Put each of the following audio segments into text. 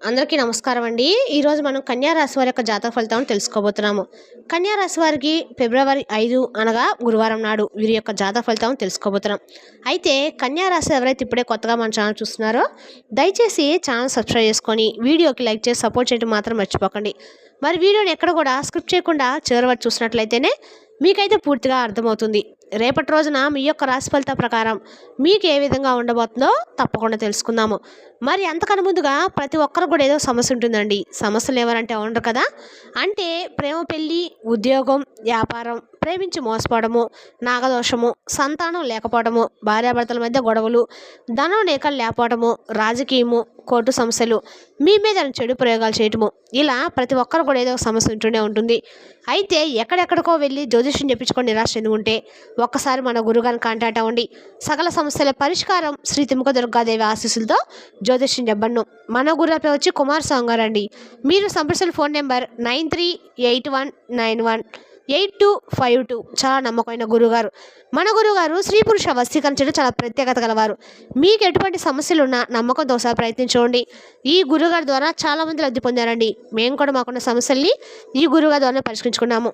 అందరికీ నమస్కారం అండి. ఈరోజు మనం కన్యా రాశి వారి యొక్క జాతక ఫలితాలను తెలుసుకోబోతున్నాము. కన్యా రాశి వారికి ఫిబ్రవరి 5 అనగా గురువారం నాడు వీరి యొక్క జాతక ఫలితాలను తెలుసుకోబోతున్నాం. అయితే కన్యా రాశి ఎవరైతే ఇప్పుడే కొత్తగా మన ఛానల్ చూస్తున్నారో దయచేసి ఛానల్ సబ్స్క్రైబ్ చేసుకొని వీడియోకి లైక్ చేసి సపోర్ట్ చేయడం మాత్రం మర్చిపోకండి. మరి వీడియోని ఎక్కడ కూడా స్కిప్ చేయకుండా చివరి వరకు చూసినట్లయితేనే మీకైతే పూర్తిగా అర్థమవుతుంది. రేపటి రోజున మీ యొక్క రాశి ఫలిత ప్రకారం మీకు ఏ విధంగా ఉండబోతుందో తప్పకుండా తెలుసుకుందాము. మరి అంతకన్నా ముందుగా ప్రతి ఒక్కరు కూడా ఏదో సమస్య ఉంటుందండి. సమస్యలు ఎవరంటే ఉండరు కదా. అంటే ప్రేమ, పెళ్ళి, ఉద్యోగం, వ్యాపారం, ప్రేమించి మోసపోవడము, నాగదోషము, సంతానం లేకపోవడము, భార్యాభర్తల మధ్య గొడవలు, ధనం లేకపోవడము, రాజకీయము, కోర్టు సమస్యలు, మీ మీద చెడు ప్రయోగాలు చేయటము, ఇలా ప్రతి ఒక్కరు కూడా ఏదో సమస్య ఉంటూనే ఉంటుంది. అయితే ఎక్కడెక్కడికో వెళ్ళి జ్యోతిష్యం చెప్పించుకొని నిరాశ చెంది ఉంటే ఒక్కసారి మన గురుగారిని కాంటాక్ట్ అవ్వండి. సకల సమస్యల పరిష్కారం శ్రీ తిముక దుర్గాదేవి ఆశీస్సులతో జ్యోతిష్యం చెప్పను. మన గురుపై వచ్చి కుమార్ స్వామి గారు అండి. మీరు సంప్రదించిన ఫోన్ నెంబర్ 9381918252. చాలా నమ్మకమైన గురుగారు. మన గురుగారు స్త్రీ పురుష వశీకరణ చేయడం చాలా ప్రత్యేకత గలవారు. మీకు ఎటువంటి సమస్యలు ఉన్నా నమ్మకంతో ఒకసారి ప్రయత్నించండి. ఈ గురుగారి ద్వారా చాలామంది లబ్ధి పొందారండి. మేము కూడా మాకున్న సమస్యల్ని ఈ గురుగారి ద్వారా పరిష్కరించుకున్నాము.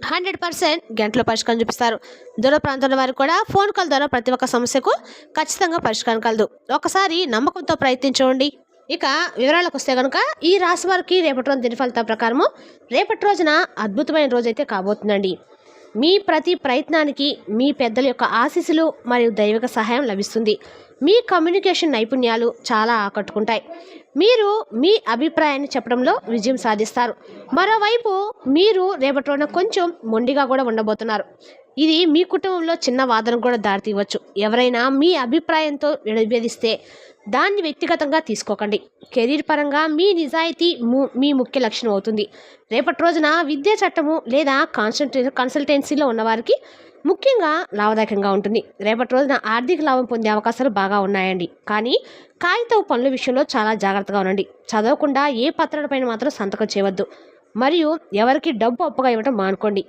100% గంటలో పరిష్కారం చూపిస్తారు. దూర ప్రాంతంలో వారు కూడా ఫోన్ కాల్ ద్వారా ప్రతి ఒక్క సమస్యకు ఖచ్చితంగా పరిష్కారం కలదు. ఒకసారి నమ్మకంతో ప్రయత్నించండి. ఇక వివరాలకు వస్తే కనుక ఈ రాశి వారికి రేపటి రోజు దిన ఫలితాల ప్రకారము రేపటి రోజున అద్భుతమైన రోజు అయితే కాబోతుందండి. మీ ప్రతి ప్రయత్నానికి మీ పెద్దల యొక్క ఆశీస్సులు మరియు దైవిక సహాయం లభిస్తుంది. మీ కమ్యూనికేషన్ నైపుణ్యాలు చాలా ఆకట్టుకుంటాయి. మీరు మీ అభిప్రాయాన్ని చెప్పడంలో విజయం సాధిస్తారు. మరోవైపు మీరు రేపటి రోజున కొంచెం మొండిగా కూడా ఉండబోతున్నారు. ఇది మీ కుటుంబంలో చిన్న వాదనకు కూడా దారితీయవచ్చు. ఎవరైనా మీ అభిప్రాయంతో విభేదిస్తే దాన్ని వ్యక్తిగతంగా తీసుకోకండి. కెరీర్ పరంగా మీ నిజాయితీ మీ ముఖ్య లక్షణం అవుతుంది. రేపటి రోజున విద్యా చట్టము లేదా కన్సల్టెన్సీలో ఉన్నవారికి ముఖ్యంగా లాభదాయకంగా ఉంటుంది. రేపటి రోజున ఆర్థిక లాభం పొందే అవకాశాలు బాగా ఉన్నాయండి. కానీ కాగితం పనుల విషయంలో చాలా జాగ్రత్తగా ఉండండి. చదవకుండా ఏ పత్రాలపైన మాత్రం సంతకం చేయవద్దు. మరియు ఎవరికి డబ్బు అప్పుగా ఇవ్వడం మానుకోండి.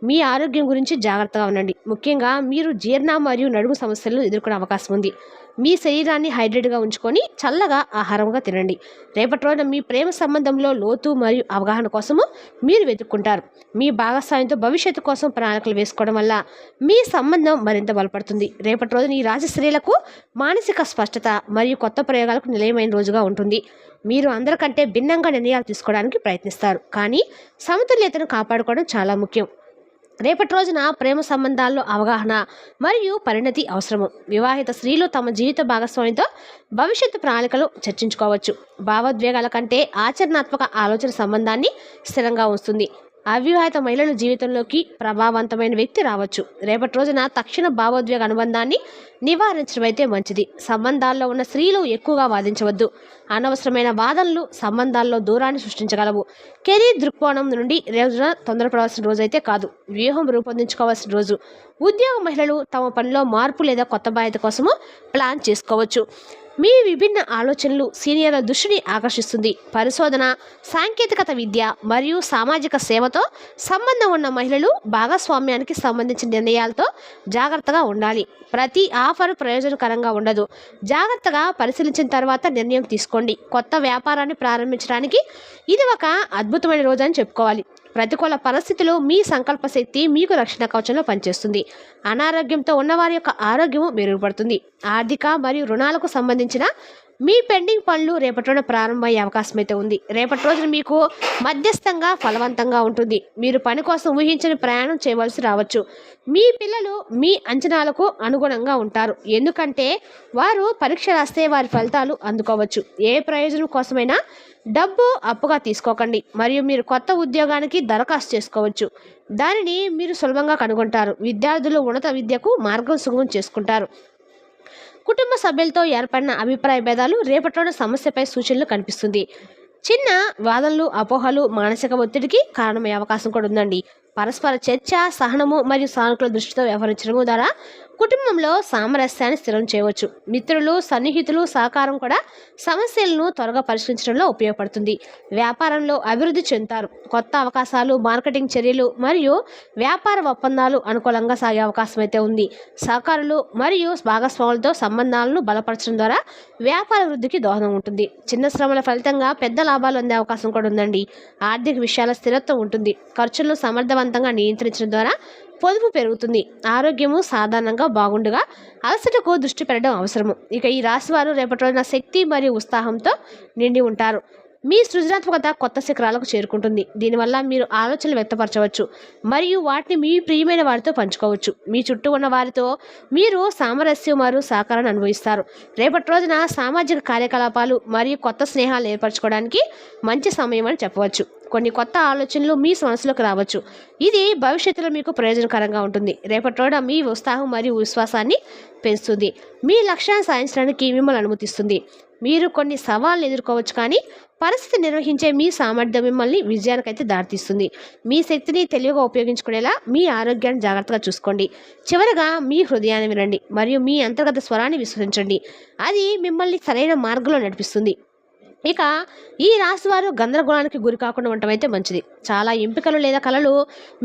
మీ ఆరోగ్యం గురించి జాగ్రత్తగా ఉండండి. ముఖ్యంగా మీరు జీర్ణ మరియు నడుము సమస్యలను ఎదుర్కొనే అవకాశం ఉంది. మీ శరీరాన్ని హైడ్రేట్గా ఉంచుకొని చల్లగా ఆహారంగా తినండి. రేపటి రోజున మీ ప్రేమ సంబంధంలో లోతు మరియు అవగాహన కోసము మీరు వెతుక్కుంటారు. మీ భాగస్వామ్యంతో భవిష్యత్తు కోసం ప్రణాళికలు వేసుకోవడం వల్ల మీ సంబంధం మరింత బలపడుతుంది. రేపటి రోజున ఈ రాశి స్త్రీలకు మానసిక స్పష్టత మరియు కొత్త ప్రయోగాలకు నిలయమైన రోజుగా ఉంటుంది. మీరు అందరికంటే భిన్నంగా నిర్ణయాలు తీసుకోవడానికి ప్రయత్నిస్తారు. కానీ సమతుల్యతను కాపాడుకోవడం చాలా ముఖ్యం. రేపటి రోజున ప్రేమ సంబంధాల్లో అవగాహన మరియు పరిణతి అవసరము. వివాహిత స్త్రీలు తమ జీవిత భాగస్వామితో భవిష్యత్తు ప్రణాళికలు చర్చించుకోవచ్చు. భావోద్వేగాల కంటే ఆచరణాత్మక ఆలోచన సంబంధాన్ని స్థిరంగా ఉంచుతుంది. అవివాహిత మహిళల జీవితంలోకి ప్రభావవంతమైన వ్యక్తి రావచ్చు. రేపటి రోజున తక్షణ భావోద్వేగ అనుబంధాన్ని నివారించడం అయితే మంచిది. సంబంధాల్లో ఉన్న స్త్రీలు ఎక్కువగా వాదించవద్దు. అనవసరమైన వాదనలు సంబంధాల్లో దూరాన్ని సృష్టించగలవు. కెరీర్ దృక్కోణం నుండి రోజున తొందరపడవలసిన రోజు అయితే కాదు, వ్యూహం రూపొందించుకోవాల్సిన రోజు. ఉద్యోగ మహిళలు తమ పనిలో మార్పు లేదా కొత్త బాధ్యత కోసము ప్లాన్ చేసుకోవచ్చు. మీ విభిన్న ఆలోచనలు సీనియర్ల దృష్టిని ఆకర్షిస్తుంది. పరిశోధన, సాంకేతికత, విద్య మరియు సామాజిక సేవతో సంబంధం ఉన్న మహిళలు భాగస్వామ్యానికి సంబంధించిన నిర్ణయాలతో జాగ్రత్తగా ఉండాలి. ప్రతి ఆఫర్ ప్రయోజనకరంగా ఉండదు. జాగ్రత్తగా పరిశీలించిన తర్వాత నిర్ణయం తీసుకోండి. కొత్త వ్యాపారాన్ని ప్రారంభించడానికి ఇది ఒక అద్భుతమైన రోజు అని చెప్పుకోవాలి. ప్రతికూల పరిస్థితులు మీ సంకల్ప శక్తి మీకు రక్షణ కవచంలో పనిచేస్తుంది. అనారోగ్యంతో ఉన్నవారి యొక్క ఆరోగ్యము మెరుగుపడుతుంది. ఆర్థిక మరియు రుణాలకు సంబంధించిన మీ పెండింగ్ పనులు రేపటి రోజున ప్రారంభమయ్యే అవకాశం అయితే ఉంది. రేపటి రోజున మీకు మధ్యస్థంగా ఫలవంతంగా ఉంటుంది. మీరు పని కోసం ఊహించిన ప్రయాణం చేయవలసి రావచ్చు. మీ పిల్లలు మీ అంచనాలకు అనుగుణంగా ఉంటారు, ఎందుకంటే వారు పరీక్ష రాస్తే వారి ఫలితాలు అందుకోవచ్చు. ఏ ప్రయోజనం కోసమైనా డబ్బు అప్పుగా తీసుకోకండి. మరియు మీరు కొత్త ఉద్యోగానికి దరఖాస్తు చేసుకోవచ్చు. దానిని మీరు సులభంగా కనుగొంటారు. విద్యార్థులు ఉన్నత విద్యకు మార్గం సుగమం చేసుకుంటారు. కుటుంబ సభ్యులతో ఏర్పడిన అభిప్రాయ భేదాలు రేపటిలోని సమస్యపై సూచనలు కనిపిస్తుంది. చిన్న వాదనలు, అపోహలు మానసిక ఒత్తిడికి కారణమయ్యే అవకాశం కూడా ఉందండి. పరస్పర చర్చ, సహనము మరియు సానుకూల దృష్టితో వ్యవహరించడం ద్వారా కుటుంబంలో సామరస్యాన్ని స్థిరం చేయవచ్చు. మిత్రులు, సన్నిహితులు సహకారం కూడా సమస్యలను త్వరగా పరిష్కరించడంలో ఉపయోగపడుతుంది. వ్యాపారంలో అభివృద్ధి చెందుతారు. కొత్త అవకాశాలు, మార్కెటింగ్ చర్యలు మరియు వ్యాపార ఒప్పందాలు అనుకూలంగా సాగే అవకాశం అయితే ఉంది. సహకారులు మరియు భాగస్వాములతో సంబంధాలను బలపరచడం ద్వారా వ్యాపార వృద్ధికి దోహదం ఉంటుంది. చిన్న శ్రమల ఫలితంగా పెద్ద లాభాలు అందే అవకాశం కూడా ఉందండి. ఆర్థిక విషయాల స్థిరత్వం ఉంటుంది. ఖర్చులను సమర్థవంతంగా నియంత్రించడం ద్వారా పొదుపు పెరుగుతుంది. ఆరోగ్యము సాధారణంగా బాగుండగా అలసటకు దృష్టి పెట్టడం అవసరము. ఇక ఈ రాశి వారు రేపటి రోజున శక్తి మరియు ఉత్సాహంతో నిండి ఉంటారు. మీ సృజనాత్మకత కొత్త శిఖరాలకు చేరుకుంటుంది. దీనివల్ల మీరు ఆలోచనలు వ్యక్తపరచవచ్చు మరియు వాటిని మీ ప్రియమైన వారితో పంచుకోవచ్చు. మీ చుట్టూ ఉన్న వారితో మీరు సామరస్యం మరియు సహకారాన్ని అనుభవిస్తారు. రేపటి రోజున సామాజిక కార్యకలాపాలు మరియు కొత్త స్నేహాలు ఏర్పరచుకోవడానికి మంచి సమయం అని చెప్పవచ్చు. కొన్ని కొత్త ఆలోచనలు మీ మనసులోకి రావచ్చు. ఇది భవిష్యత్తులో మీకు ప్రయోజనకరంగా ఉంటుంది. రేపటి రోజున మీ ఉత్సాహం మరియు విశ్వాసాన్ని పెంచుతుంది. మీ లక్ష్యాన్ని సాధించడానికి మిమ్మల్ని అనుమతిస్తుంది. మీరు కొన్ని సవాళ్ళను ఎదుర్కోవచ్చు, కానీ పరిస్థితి నిర్వహించే మీ సామర్థ్యం మిమ్మల్ని విజయానికైతే దారితీస్తుంది. మీ శక్తిని తెలివిగా ఉపయోగించుకునేలా మీ ఆరోగ్యాన్ని జాగ్రత్తగా చూసుకోండి. చివరగా మీ హృదయాన్ని వినండి మరియు మీ అంతర్గత స్వరాన్ని విశ్వసించండి. అది మిమ్మల్ని సరైన మార్గంలో నడిపిస్తుంది. ఇక ఈ రాశి వారు గందరగోళానికి గురి కాకుండా ఉండటం అయితే మంచిది. చాలా ఎంపికలు లేదా కళలు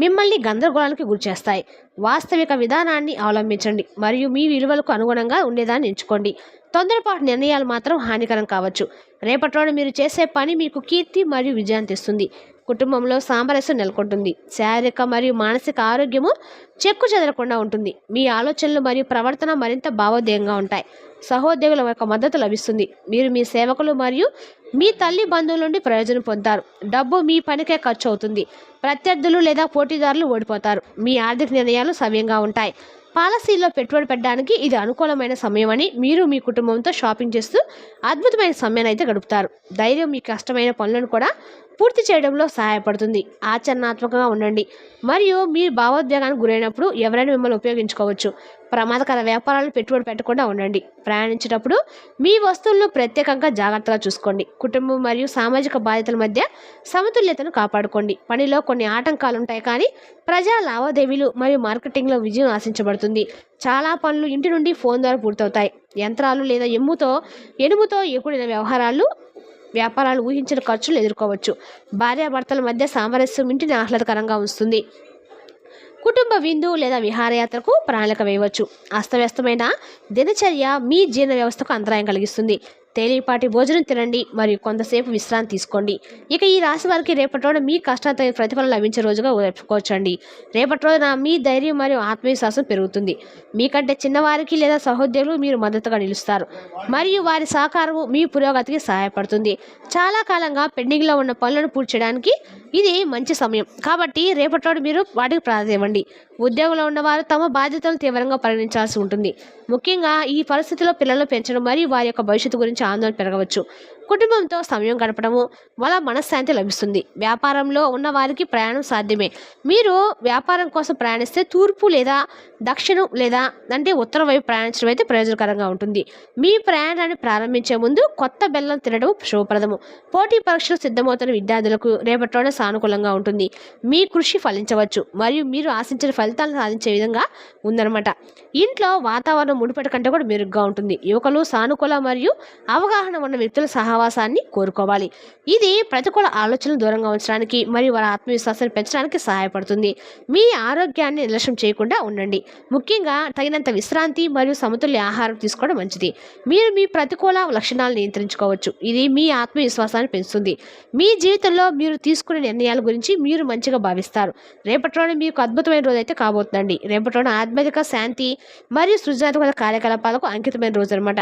మిమ్మల్ని గందరగోళానికి గురి చేస్తాయి. వాస్తవిక విధానాన్ని అవలంబించండి మరియు మీ విలువలకు అనుగుణంగా ఉండేదాన్ని ఎంచుకోండి. తొందరపాటు నిర్ణయాలు మాత్రం హానికరం కావచ్చు. రేపటి రోజు మీరు చేసే పని మీకు కీర్తి మరియు విజయాన్ని తెస్తుంది. కుటుంబంలో సామరస్యం నెలకొంటుంది. శారీరక మరియు మానసిక ఆరోగ్యము చెక్కు చెదరకుండా ఉంటుంది. మీ ఆలోచనలు మరియు ప్రవర్తన మరింత భావోద్వేగంగా ఉంటాయి. సహోద్యోగుల యొక్క మద్దతు లభిస్తుంది. మీరు మీ సేవకులు మరియు మీ తల్లి బంధువుల నుండి ప్రయోజనం పొందుతారు. డబ్బు మీ పనికే ఖర్చు అవుతుంది. ప్రత్యర్థులు లేదా పోటీదారులు ఓడిపోతారు. మీ ఆర్థిక నిర్ణయాలు సవ్యంగా ఉంటాయి. పాలసీల్లో పెట్టుబడి పెట్టడానికి ఇది అనుకూలమైన సమయం అని మీరు మీ కుటుంబంతో షాపింగ్ చేస్తూ అద్భుతమైన సమయాన్ని అయితే గడుపుతారు. ధైర్యం మీ కష్టమైన పనులను కూడా పూర్తి చేయడంలో సహాయపడుతుంది. ఆచరణాత్మకంగా ఉండండి మరియు మీరు భావోద్వేగానికి గురైనప్పుడు ఎవరైనా మిమ్మల్ని ఉపయోగించుకోవచ్చు. ప్రమాదకర వ్యాపారాలను పెట్టుబడి పెట్టకుండా ఉండండి. ప్రయాణించేటప్పుడు మీ వస్తువులను ప్రత్యేకంగా జాగ్రత్తగా చూసుకోండి. కుటుంబం మరియు సామాజిక బాధ్యతల మధ్య సమతుల్యతను కాపాడుకోండి. పనిలో కొన్ని ఆటంకాలు ఉంటాయి, కానీ ప్రజా లావాదేవీలు మరియు మార్కెటింగ్లో విజయం ఆశించబడుతుంది. చాలా పనులు ఇంటి నుండి ఫోన్ ద్వారా పూర్తవుతాయి. యంత్రాలు లేదా ఎనుముతో కూడిన వ్యాపారాలు ఊహించిన ఖర్చులు ఎదుర్కోవచ్చు. భార్యాభర్తల మధ్య సామరస్యం ఇంటిని ఆహ్లాదకరంగా ఉంచుతుంది. కుటుంబ విందు లేదా విహారయాత్రకు ప్రణాళిక వేయవచ్చు. అస్తవ్యస్తమైన దినచర్య మీ జీర్ణ వ్యవస్థకు అంతరాయం కలిగిస్తుంది. తేలిపాటి భోజనం తినండి మరియు కొంతసేపు విశ్రాంతి తీసుకోండి. ఇక ఈ రాశి వారికి రేపటి రోజున మీ కష్టానికి ప్రతిఫలం లభించే రోజుగా చెప్పుకోవచ్చండి. రేపటి రోజున మీ ధైర్యం మరియు ఆత్మవిశ్వాసం పెరుగుతుంది. మీకంటే చిన్నవారికి లేదా సహోద్యోగులు మీరు మద్దతుగా నిలుస్తారు మరియు వారి సహకారం మీ పురోగతికి సహాయపడుతుంది. చాలా కాలంగా పెండింగ్లో ఉన్న పనులను పూర్తి చేయడానికి ఇది మంచి సమయం, కాబట్టి రేపటి రోజు మీరు వాటికి ప్రాధాన్యత ఇవ్వండి. ఉద్యోగంలో ఉన్నవారు తమ బాధ్యతలను తీవ్రంగా పరిగణించాల్సి ఉంటుంది. ముఖ్యంగా ఈ పరిస్థితిలో పిల్లలను పెంచడం మరియు వారి యొక్క భవిష్యత్తు గురించి ఆందోళన పెరగవచ్చు. కుటుంబంతో సమయం గడపడము వల్ల మనశ్శాంతి లభిస్తుంది. వ్యాపారంలో ఉన్న వారికి ప్రయాణం సాధ్యమే. మీరు వ్యాపారం కోసం ప్రయాణిస్తే తూర్పు లేదా దక్షిణం లేదా ఉత్తరం వైపు ప్రయాణించడం అయితే ప్రయోజనకరంగా ఉంటుంది. మీ ప్రయాణాన్ని ప్రారంభించే ముందు కొత్త బెల్లం తినడం శుభప్రదము. పోటీ పరీక్షలు సిద్ధమవుతున్న విద్యార్థులకు రేపటి రోజున సానుకూలంగా ఉంటుంది. మీ కృషి ఫలించవచ్చు మరియు మీరు ఆశించిన ఫలితాలను సాధించే విధంగా ఉందన్నమాట. ఇంట్లో వాతావరణం మునుపటి కంటే కూడా మెరుగ్గా ఉంటుంది. యువకులు సానుకూల మరియు అవగాహన ఉన్న వ్యక్తుల సహవాసాన్ని కోరుకోవాలి. ఇది ప్రతికూల ఆలోచనలు దూరంగా ఉంచడానికి మరియు వారి ఆత్మవిశ్వాసాన్ని పెంచడానికి సహాయపడుతుంది. మీ ఆరోగ్యాన్ని నిర్లక్ష్యం చేయకుండా ఉండండి. ముఖ్యంగా తగినంత విశ్రాంతి మరియు సమతుల్య ఆహారం తీసుకోవడం మంచిది. మీరు మీ ప్రతికూల లక్షణాలను నియంత్రించుకోవచ్చు. ఇది మీ ఆత్మవిశ్వాసాన్ని పెంచుతుంది. మీ జీవితంలో మీరు తీసుకునే నిర్ణయాల గురించి మీరు మంచిగా భావిస్తారు. రేపటి రోజున మీకు అద్భుతమైన రోజు అయితే కాబోతుందండి. రేపటి రోజున ఆధ్యాత్మిక శాంతి మరియు సృజనాత్మక కార్యకలాపాలకు అంకితమైన రోజు అనమాట.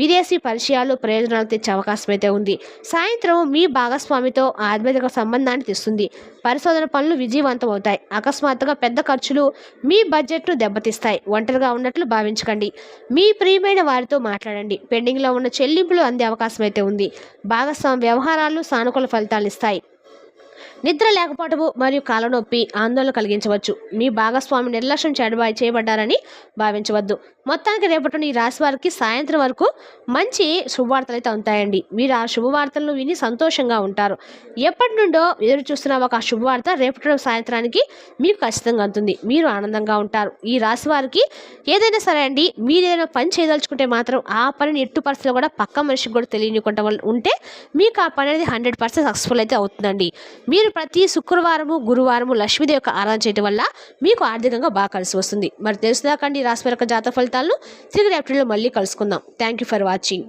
విదేశీ పరిచయాలు ప్రయోజనాలు తెచ్చే అవకాశం అయితే ఉంది. సాయంత్రం మీ భాగస్వామితో ఆధ్యాత్మిక సంబంధాన్ని తెస్తుంది. పరిశోధన పనులు విజయవంతం అవుతాయి. అకస్మాత్తుగా పెద్ద ఖర్చులు మీ బడ్జెట్ను దెబ్బతీస్తాయి. ఒంటరిగా ఉన్నట్లు భావించకండి. మీ ప్రియమైన వారితో మాట్లాడండి. పెండింగ్లో ఉన్న చెల్లింపులు అందే అవకాశం అయితే ఉంది. భాగస్వామి వ్యవహారాలు సానుకూల ఫలితాలు ఇస్తాయి. నిద్ర లేకపోవటము మరియు కాళ్ళనొప్పి ఆందోళన కలిగించవచ్చు. మీ భాగస్వామి నిర్లక్ష్యం చేయబడ్డారని భావించవద్దు. మొత్తానికి రేపటి ఈ రాశి వారికి సాయంత్రం వరకు మంచి శుభవార్తలు అయితే ఉంటాయండి. మీరు ఆ శుభవార్తలను విని సంతోషంగా ఉంటారు. ఎప్పటి నుండో ఎదురు చూస్తున్న ఒక శుభవార్త రేపటి సాయంత్రానికి మీకు ఖచ్చితంగా అందుతుంది. మీరు ఆనందంగా ఉంటారు. ఈ రాశి వారికి ఏదైనా సరే అండి, మీరు ఏదైనా పని చేయదలుచుకుంటే మాత్రం ఆ పనిని ఎట్టు పరిస్థితుల్లో కూడా పక్క మనిషికి కూడా తెలియనివ్వకుండా ఉంటే మీకు ఆ పని అనేది 100% సక్సెస్ఫుల్ అయితే అవుతుందండి. మీరు ప్రతి శుక్రవారము గురువారము లక్ష్మీదేవి యొక్క ఆరాధన చేయడం వల్ల మీకు ఆర్థికంగా బాగా కలిసి వస్తుంది. మరి తెలుసుదాకండి రాశి వారి యొక్క జాతక ఫలితాలను తిరిగి రేపటిలో మళ్ళీ కలుసుకుందాం. Thank you for watching.